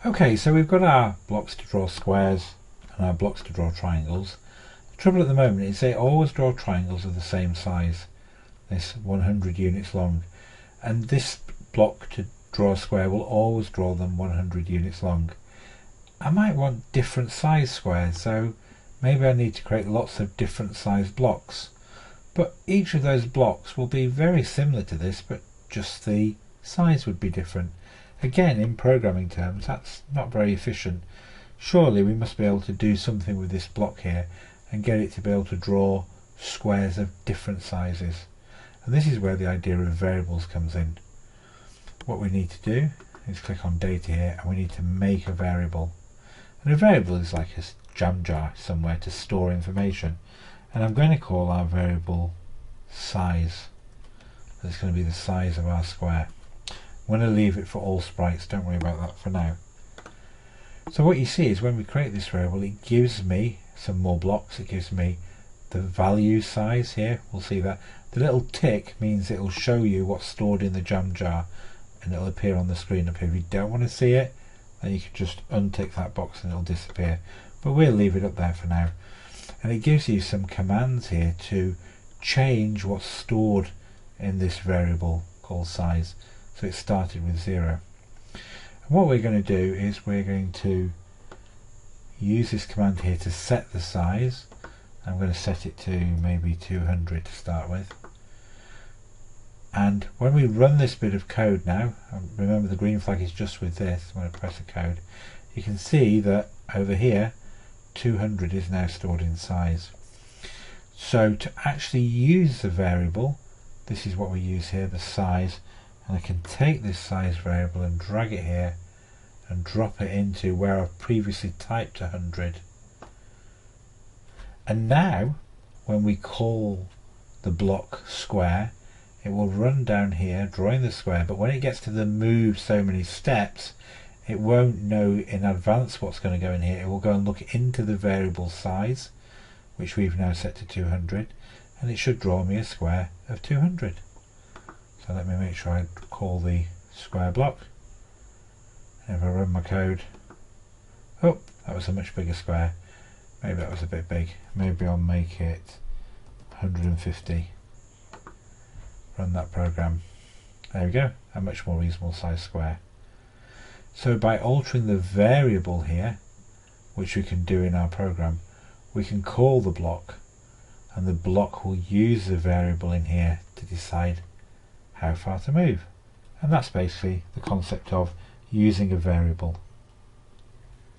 Okay, so we've got our blocks to draw squares and our blocks to draw triangles. The trouble at the moment is they always draw triangles of the same size, this 100 units long, and this block to draw a square will always draw them 100 units long. I might want different size squares, so maybe I need to create lots of different size blocks, but each of those blocks will be very similar to this, but just the size would be different. Again, in programming terms, that's not very efficient. Surely we must be able to do something with this block here and get it to be able to draw squares of different sizes. And this is where the idea of variables comes in. What we need to do is click on data here, and we need to make a variable. And a variable is like a jam jar somewhere to store information. And I'm going to call our variable size. That's going to be the size of our square. I'm going to leave it for all sprites, don't worry about that for now. So what you see is when we create this variable, it gives me some more blocks. It gives me the value size here, we'll see that. The little tick means it will show you what's stored in the jam jar, and it'll appear on the screen up here. If you don't want to see it, then you can just untick that box and it'll disappear. But we'll leave it up there for now. And it gives you some commands here to change what's stored in this variable called size. So it started with 0. And what we're going to do is we're going to use this command here to set the size. I'm going to set it to maybe 200 to start with. And when we run this bit of code now, remember the green flag is just with this, I'm going to press a code, you can see that over here 200 is now stored in size. So to actually use the variable, this is what we use here, the size, and I can take this size variable and drag it here and drop it into where I've previously typed 100. And now when we call the block square, it will run down here drawing the square, but when it gets to the move so many steps, it won't know in advance what's going to go in here. It will go and look into the variable size, which we've now set to 200, and it should draw me a square of 200. So let me make sure I call the square block. If I run my code, oh, that was a much bigger square. Maybe that was a bit big. Maybe I'll make it 150. Run that program. There we go, a much more reasonable size square. So by altering the variable here, which we can do in our program, we can call the block, and the block will use the variable in here to decide how far to move. And that's basically the concept of using a variable.